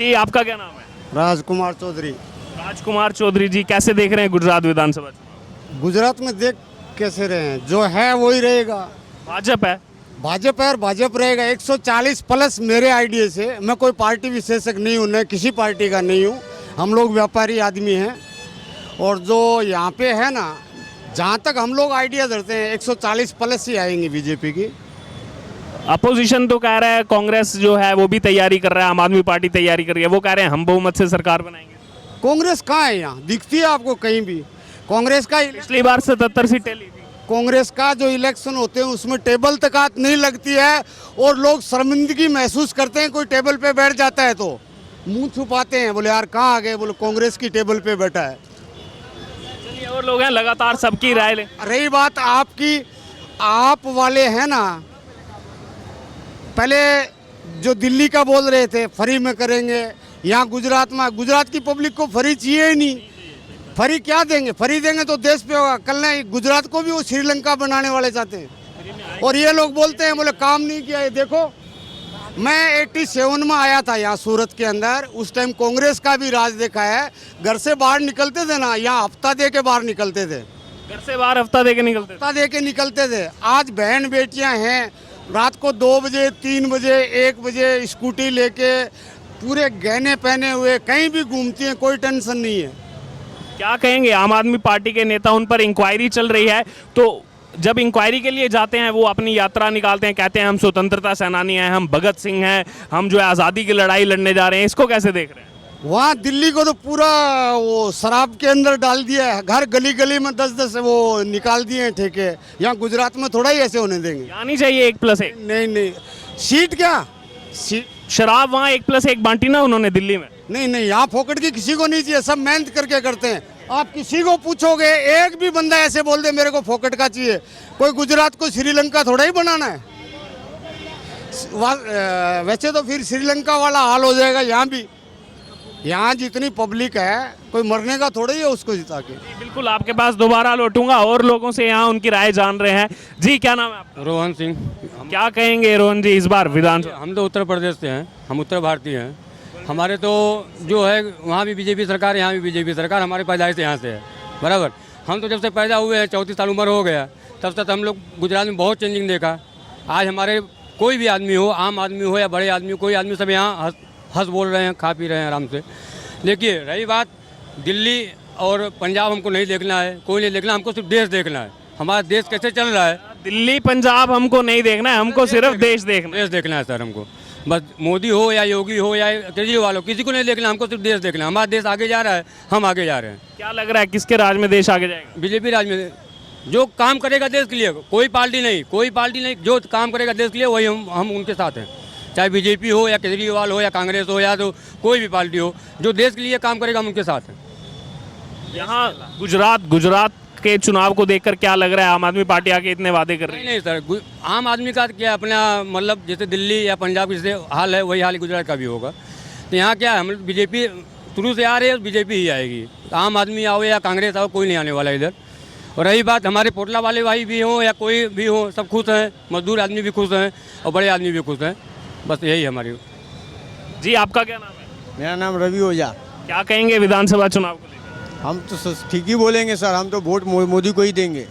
जी आपका क्या नाम है? राजकुमार चौधरी। राजकुमार चौधरी जी, कैसे देख रहे हैं गुजरात विधानसभा चुनाव? गुजरात में देख कैसे रहे हैं, जो है वही रहेगा। भाजपा है। भाजपा और भाजपा रहेगा 140 प्लस। मेरे आइडिया से, मैं कोई पार्टी विशेषज्ञ नहीं हूँ, न किसी पार्टी का नहीं हूँ, हम लोग व्यापारी आदमी हैं। और जो यहाँ पे है ना, जहाँ तक हम लोग आइडिया धरते हैं 140 प्लस ही आएंगे बीजेपी की। अपोजिशन तो कह रहा है, कांग्रेस जो है वो भी तैयारी कर रहा है, आम आदमी पार्टी तैयारी कर रही है, वो कह रहे हैं हम बहुमत से सरकार बनाएंगे। कांग्रेस कहाँ है यहाँ, दिखती है आपको कहीं भी? कांग्रेस का पिछली बार 77 सीटें ली थी। कांग्रेस का जो इलेक्शन होते हैं उसमें टेबल तक हाथ नहीं लगती है, और लोग शर्मिंदगी महसूस करते हैं। कोई टेबल पे बैठ जाता है तो मुंह छुपाते हैं, बोले यार कहाँ आ गए, बोले कांग्रेस की टेबल पे बैठा है। चलिए, और लोग हैं लगातार सबकी राय ले। रही बात आपकी, आप वाले हैं ना, पहले जो दिल्ली का बोल रहे थे फ्री में करेंगे, यहाँ गुजरात में, गुजरात की पब्लिक को फ्री चाहिए ही नहीं। फ्री क्या देंगे? फ्री देंगे तो देश पे होगा। कल नहीं, गुजरात को भी वो श्रीलंका बनाने वाले चाहते हैं, और ये लोग बोलते हैं बोले काम नहीं किया है। देखो, मैं 87 में आया था यहाँ सूरत के अंदर, उस टाइम कांग्रेस का भी राज देखा है। घर से बाहर निकलते थे ना, यहाँ हफ्ता दे के बाहर निकलते थे, घर से बाहर हफ्ता दे के निकलते थे। हफ्ता दे के निकलते थे। आज बहन बेटियां हैं, रात को 2 बजे 3 बजे 1 बजे स्कूटी लेके पूरे गहने पहने हुए कहीं भी घूमती हैं, कोई टेंशन नहीं है। क्या कहेंगे, आम आदमी पार्टी के नेता, उन पर इंक्वायरी चल रही है, तो जब इंक्वायरी के लिए जाते हैं वो अपनी यात्रा निकालते हैं, कहते हैं हम स्वतंत्रता सेनानी हैं, हम भगत सिंह हैं, हम जो है आज़ादी की लड़ाई लड़ने जा रहे हैं। इसको कैसे देख रहे हैं? वहाँ दिल्ली को तो पूरा वो शराब के अंदर डाल दिया है, घर गली गली में 10-10 वो निकाल दिए हैं ठेके। यहाँ गुजरात में थोड़ा ही ऐसे होने देंगे। आनी चाहिए 1+1। नहीं नहीं, सीट क्या शराब वहाँ 1+1 बांटी ना उन्होंने दिल्ली में। नहीं नहीं, यहाँ फोकट की किसी को नहीं चाहिए, सब मेहनत करके करते हैं। आप किसी को पूछोगे, एक भी बंदा ऐसे बोल दे मेरे को फोकट का चाहिए। कोई गुजरात को श्रीलंका थोड़ा ही बनाना है। वैसे तो फिर श्रीलंका वाला हाल हो जाएगा यहाँ भी। यहाँ जितनी पब्लिक है, कोई मरने का थोड़ा ही है उसको जिता के। बिल्कुल, आपके पास दोबारा लौटूंगा और लोगों से यहाँ उनकी राय जान रहे हैं। जी क्या नाम है आपका? रोहन सिंह। क्या कहेंगे रोहन जी इस बार विधानसभा? हम तो उत्तर प्रदेश से हैं, हम उत्तर भारतीय हैं। हमारे तो जो है वहाँ भी बीजेपी सरकार, यहाँ भी बीजेपी सरकार, हमारी पैदाइश यहाँ से है, बराबर। हम तो जब से पैदा हुए हैं, 34 साल उम्र हो गया, तब से हम लोग गुजरात में बहुत चेंजिंग देखा। आज हमारे कोई भी आदमी हो, आम आदमी हो या बड़े आदमी हो, कोई आदमी सब यहाँ हंस बोल रहे हैं, खा पी रहे हैं आराम से। देखिए, रही बात दिल्ली और पंजाब, हमको नहीं देखना है, कोई नहीं देखना, हमको सिर्फ देश देखना है, हमारा देश कैसे चल रहा है। दिल्ली पंजाब हमको नहीं देखना है, हमको सिर्फ देश देखना है। देश देखना है सर हमको, बस मोदी हो या योगी हो या केजरीवाल हो, किसी को नहीं देखना, हमको सिर्फ देश देखना है। हमारा देश आगे जा रहा है, हम आगे जा रहे हैं। क्या लग रहा है किसके राज में देश आगे जाएगा? बीजेपी राज में जो काम करेगा देश के लिए, कोई पार्टी नहीं, जो काम करेगा देश के लिए वही हम उनके साथ हैं। चाहे बीजेपी हो या केजरीवाल हो या कांग्रेस हो या तो कोई भी पार्टी हो, जो देश के लिए काम करेगा हम उनके साथ हैं। यहाँ गुजरात के चुनाव को देखकर क्या लग रहा है, आम आदमी पार्टी आके इतने वादे कर रही है? नहीं सर, आम आदमी का क्या अपना मतलब, जैसे दिल्ली या पंजाब की जैसे हाल है वही हाल गुजरात का भी होगा। तो यहाँ क्या है, हम बीजेपी शुरू से आ रहे हैं, बीजेपी ही आएगी। आम आदमी आओ या कांग्रेस आओ, कोई नहीं आने वाला इधर। और रही बात हमारे पोटला वाले भाई भी हों या कोई भी हो, सब खुश हैं, मजदूर आदमी भी खुश हैं और बड़े आदमी भी खुश हैं, बस यही हमारी। जी आपका क्या नाम है? मेरा नाम रवि ओझा। क्या कहेंगे विधानसभा चुनाव को लेकर? हम तो ठीक ही बोलेंगे सर, हम तो वोट मोदी को ही देंगे।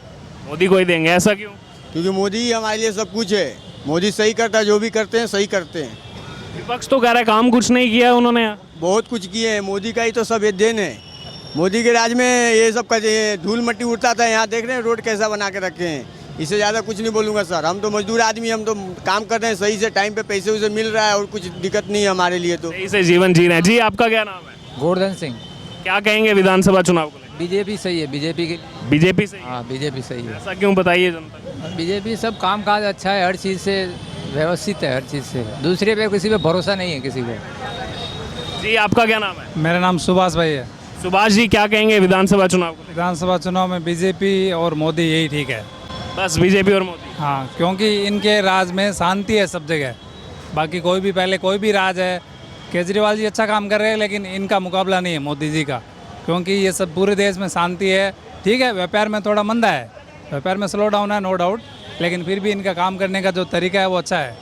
मोदी को ही देंगे, ऐसा क्यों? क्योंकि मोदी ही हमारे लिए सब कुछ है। मोदी सही करता है, जो भी करते हैं सही करते हैं। विपक्ष तो कह रहा है काम कुछ नहीं किया उन्होंने। बहुत कुछ किए हैं, मोदी का ही तो सब ये देन है। मोदी के राज में ये सब का धूल मिट्टी उड़ता था, यहाँ देख रहे हैं रोड कैसा बना के रखे हैं। इससे ज़्यादा कुछ नहीं बोलूँगा सर, हम तो मजदूर आदमी, हम तो काम कर रहे हैं सही से, टाइम पे पैसे उसे मिल रहा है और कुछ दिक्कत नहीं है हमारे लिए तो। सही से जीवन जी रहे हैं। जी आपका क्या नाम है? गोवर्धन सिंह। क्या कहेंगे विधानसभा चुनाव को लेकर? बीजेपी सही है, बीजेपी की। बीजेपी सही है? हाँ, बीजेपी सही है। ऐसा क्यों, बताइए जनता। बीजेपी सब काम काज अच्छा है, हर चीज़ से व्यवस्थित है, हर चीज़ से। दूसरे पे किसी पे भरोसा नहीं है किसी को। जी आपका क्या नाम है? मेरा नाम सुभाष भाई है। सुभाष जी क्या कहेंगे विधानसभा चुनाव को लेकर? विधानसभा चुनाव में बीजेपी और मोदी यही ठीक है। बस बीजेपी और मोदी? हाँ, क्योंकि इनके राज में शांति है सब जगह। बाकी कोई भी पहले कोई भी राज है, केजरीवाल जी अच्छा काम कर रहे हैं, लेकिन इनका मुकाबला नहीं है मोदी जी का, क्योंकि ये सब पूरे देश में शांति है। ठीक है, व्यापार में थोड़ा मंदा है, व्यापार में स्लो डाउन है, नो डाउट, लेकिन फिर भी इनका काम करने का जो तरीका है वो अच्छा है।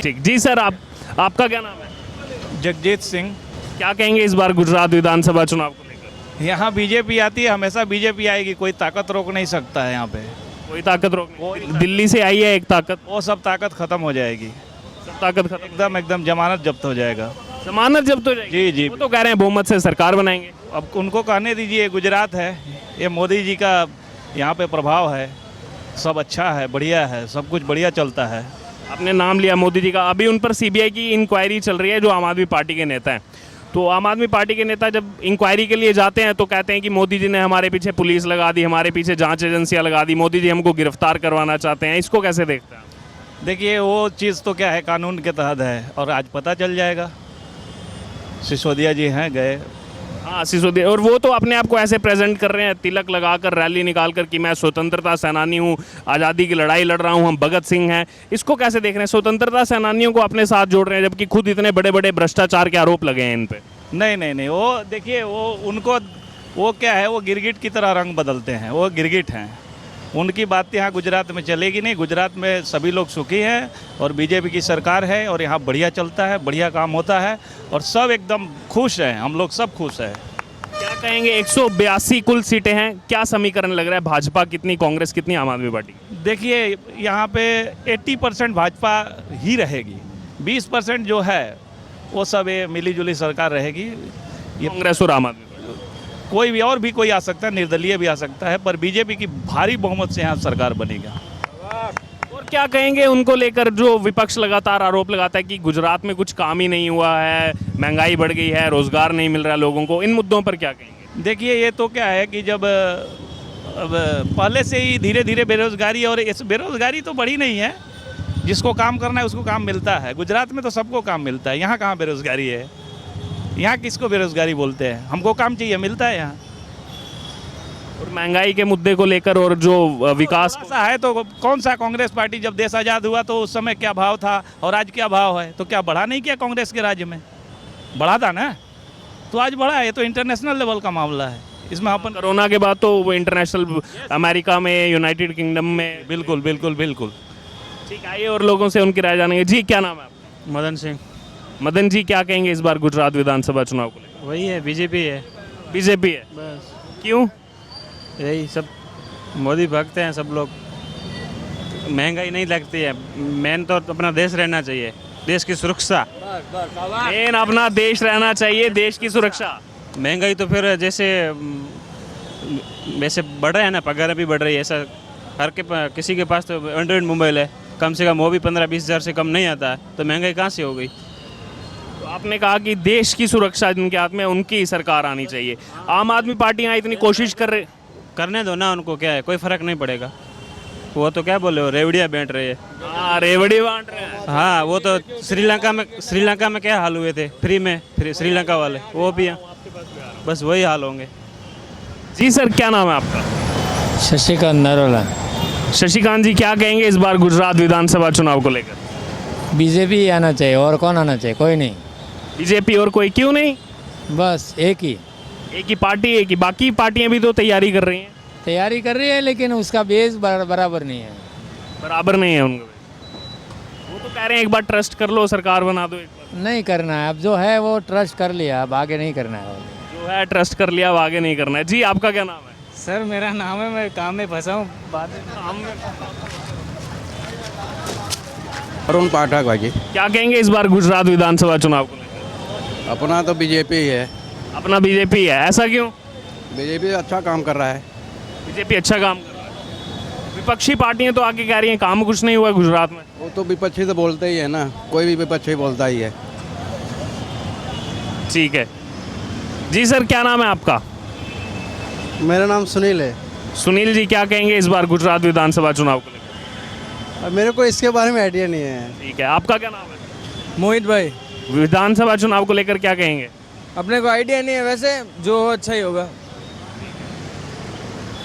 ठीक। जी सर, आपका क्या नाम है? जगजीत सिंह। क्या कहेंगे इस बार गुजरात विधानसभा चुनाव को लेकर? यहाँ बीजेपी आती है, हमेशा बीजेपी आएगी, कोई ताकत रोक नहीं सकता है यहाँ पे। कोई ताकत रोक नहीं। दिल्ली से आई है एक ताकत, वो सब ताकत खत्म हो जाएगी, सब ताकत खत्म। एकदम एकदम जमानत जब्त हो जाएगा। जमानत जब्त हो जाएगी। जी जी। वो तो कह रहे हैं बहुमत से सरकार बनाएंगे। अब उनको कहने दीजिए, गुजरात है, ये मोदी जी का यहाँ पे प्रभाव है, सब अच्छा है, बढ़िया है, सब कुछ बढ़िया चलता है। आपने नाम लिया मोदी जी का, अभी उन पर सीबीआई की इंक्वायरी चल रही है, जो आम आदमी पार्टी के नेता हैं। तो आम आदमी पार्टी के नेता जब इंक्वायरी के लिए जाते हैं तो कहते हैं कि मोदी जी ने हमारे पीछे पुलिस लगा दी, हमारे पीछे जांच एजेंसियां लगा दी, मोदी जी हमको गिरफ्तार करवाना चाहते हैं। इसको कैसे देखते हैं? देखिए वो चीज़ तो क्या है, कानून के तहत है, और आज पता चल जाएगा। सिसोदिया जी हैं गए, हाँ सिसोदिया, और वो तो अपने आप को ऐसे प्रेजेंट कर रहे हैं, तिलक लगाकर, रैली निकाल कर कि मैं स्वतंत्रता सेनानी हूँ, आज़ादी की लड़ाई लड़ रहा हूँ, हम भगत सिंह हैं। इसको कैसे देख रहे हैं? स्वतंत्रता सेनानियों को अपने साथ जोड़ रहे हैं, जबकि खुद इतने बड़े बड़े भ्रष्टाचार के आरोप लगे हैं इन पे। नहीं नहीं नहीं, वो देखिए वो उनको, वो क्या है, वो गिरगिट की तरह रंग बदलते हैं, वो गिरगिट हैं। उनकी बात यहाँ गुजरात में चलेगी नहीं। गुजरात में सभी लोग सुखी हैं और बीजेपी की सरकार है, और यहाँ बढ़िया चलता है, बढ़िया काम होता है, और सब एकदम खुश हैं, हम लोग सब खुश हैं। क्या कहेंगे, 182 कुल सीटें हैं, क्या समीकरण लग रहा है? भाजपा कितनी, कांग्रेस कितनी, आम आदमी पार्टी? देखिए यहाँ पे 80% भाजपा ही रहेगी, 20% जो है वो सब ये मिली जुली सरकार रहेगी। ये कांग्रेस और आम आदमी। कोई भी और भी कोई आ सकता है, निर्दलीय भी आ सकता है, पर बीजेपी की भारी बहुमत से यहाँ सरकार बनेगा। और क्या कहेंगे उनको लेकर जो विपक्ष लगातार आरोप लगाता है कि गुजरात में कुछ काम ही नहीं हुआ है, महंगाई बढ़ गई है, रोजगार नहीं मिल रहा है लोगों को? इन मुद्दों पर क्या कहेंगे? देखिए ये तो क्या है कि जब अब पहले से ही धीरे धीरे बेरोजगारी, और इस बेरोजगारी तो बढ़ी नहीं है, जिसको काम करना है उसको काम मिलता है। गुजरात में तो सबको काम मिलता है, यहाँ कहाँ बेरोजगारी है? यहाँ किसको बेरोजगारी बोलते हैं? हमको काम चाहिए, मिलता है यहाँ। और महंगाई के मुद्दे को लेकर और जो विकास ऐसा है तो कौन सा, कांग्रेस पार्टी जब देश आज़ाद हुआ तो उस समय क्या भाव था और आज क्या भाव है? तो क्या बढ़ा नहीं किया कांग्रेस के राज्य में? बढ़ा था ना, तो आज बढ़ा है। ये तो इंटरनेशनल लेवल का मामला है, इसमें अपन कोरोना के बाद तो वो इंटरनेशनल, अमेरिका में, यूनाइटेड किंगडम में। बिल्कुल बिल्कुल बिल्कुल। ठीक, आइए और लोगों से उनकी राय जानेंगे। जी क्या नाम है आपका? मदन सिंह। मदन जी, क्या कहेंगे इस बार गुजरात विधानसभा चुनाव को लेकर? वही है, बीजेपी है बीजेपी है। बस, क्यों? यही सब मोदी भक्त हैं सब लोग। महंगाई नहीं लगती है, मेन तो अपना देश रहना चाहिए, देश की सुरक्षा। मेन अपना देश रहना चाहिए, देश की सुरक्षा। महंगाई तो फिर जैसे वैसे बढ़ रहा है ना, पगार भी बढ़ रही है, ऐसा हर के किसी के पास तो एंड्रॉइड मोबाइल है, कम से कम वो भी 15-20 हज़ार से कम नहीं आता है, तो महंगाई कहाँ से हो गई? तो आपने कहा कि देश की सुरक्षा जिनके हाथ में, उनकी सरकार आनी चाहिए। आम आदमी पार्टी यहाँ इतनी कोशिश कर रहे, करने दो ना उनको, क्या है, कोई फ़र्क नहीं पड़ेगा। वो तो क्या बोले, वो रेवड़ियाँ बांट रहे हैं। हाँ रेवड़ी बांट रहे हैं। हाँ, वो तो श्रीलंका में क्या हाल हुए थे, फ्री में, श्रीलंका वाले, वो भी हैं, बस वही हाल होंगे। जी सर, क्या नाम है आपका? शशिकांत नरोला। शशिकांत जी, क्या कहेंगे इस बार गुजरात विधानसभा चुनाव को लेकर? बीजेपी आना चाहिए, और कौन आना चाहिए? कोई नहीं, बीजेपी और कोई क्यों नहीं? बस एक ही एक ही पार्टी, एक ही। बाकी पार्टियां भी तो तैयारी कर रही हैं। तैयारी कर रही है, लेकिन उसका बेस बराबर नहीं है। बराबर नहीं है उनका। वो तो कह रहे हैं एक बार ट्रस्ट कर लो, सरकार बना दो एक बार। नहीं करना है, अब जो है वो ट्रस्ट कर लिया, अब आगे नहीं करना है। जो है ट्रस्ट कर लिया, अब आगे नहीं करना है। जी आपका क्या नाम है? सर मेरा नाम है, मैं काम में फंसा हूँ, बाद अरुण पाठक भाई। क्या कहेंगे इस बार गुजरात विधानसभा चुनाव को लेकर? अपना तो बीजेपी ही है। अपना बीजेपी है, ऐसा क्यों? बीजेपी अच्छा काम कर रहा है। बीजेपी अच्छा काम कर रहा है। विपक्षी पार्टियां तो आगे कह रही हैं काम कुछ नहीं हुआ गुजरात में। वो तो विपक्षी तो बोलते ही है ना, कोई भी विपक्षी बोलता ही है। ठीक है जी सर, क्या नाम है आपका? मेरा नाम सुनील है। सुनील जी, क्या कहेंगे इस बार गुजरात विधानसभा चुनाव को लेकर? मेरे को इसके बारे में आइडिया नहीं है। ठीक है, आपका क्या नाम है? मोहित भाई। विधानसभा चुनाव को लेकर क्या कहेंगे? अपने को आइडिया नहीं है, वैसे जो हो अच्छा ही होगा।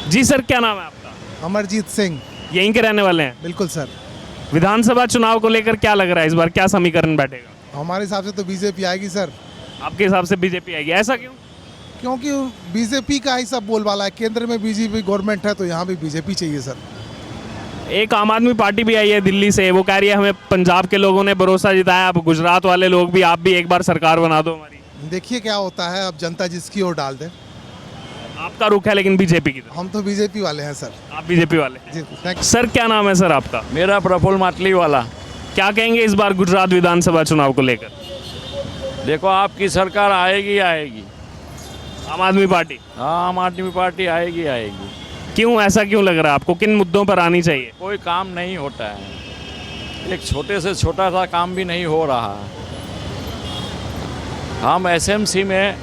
जी सर, क्या नाम है आपका? अमरजीत सिंह। यहीं के रहने वाले हैं? बिल्कुल सर। विधानसभा चुनाव को लेकर क्या लग रहा है इस बार, क्या समीकरण बैठेगा? हमारे हिसाब से तो बीजेपी आएगी सर, आपके हिसाब से बीजेपी आएगी, ऐसा क्यों? क्योंकि बीजेपी का ही सब बोलबाला है। केंद्र में बीजेपी गवर्नमेंट है तो यहाँ भी बीजेपी चाहिए सर। एक आम आदमी पार्टी भी आई है दिल्ली से, वो कह रही है हमें पंजाब के लोगों ने भरोसा जिताया, अब गुजरात वाले लोग भी, आप भी एक बार सरकार बना दो हमारी। देखिए क्या होता है, अब जनता जिसकी ओर डाल दे। आपका रुख है लेकिन बीजेपी की तरफ। हम तो बीजेपी वाले हैं सर। आप बीजेपी वाले हैं। जी थैंक सर क्या नाम है सर आपका? मेरा प्रफुल्ल माटली वाला। क्या कहेंगे इस बार गुजरात विधानसभा चुनाव को लेकर? देखो आपकी सरकार आएगी आएगी। आम आदमी पार्टी। हाँ, आम आदमी पार्टी आएगी आएगी। क्यों, ऐसा क्यों लग रहा है आपको? किन मुद्दों पर आनी चाहिए? कोई काम नहीं होता है, एक छोटे से छोटा सा काम भी नहीं हो रहा है। हम एसएमसी में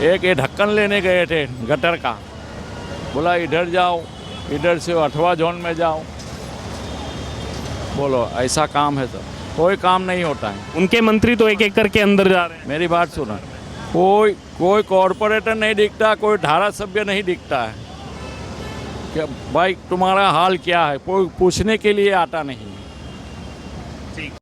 एक ये ढक्कन लेने गए थे गटर का, बोला इधर जाओ, इधर से 8वां जोन में जाओ। बोलो ऐसा काम है तो कोई काम नहीं होता है। उनके मंत्री तो एक एक करके अंदर जा रहे हैं। मेरी बात सुनो, कोई कॉरपोरेटर नहीं दिखता, कोई धारासभ्य नहीं दिखता है कि भाई तुम्हारा हाल क्या है, कोई पूछने के लिए आता नहीं।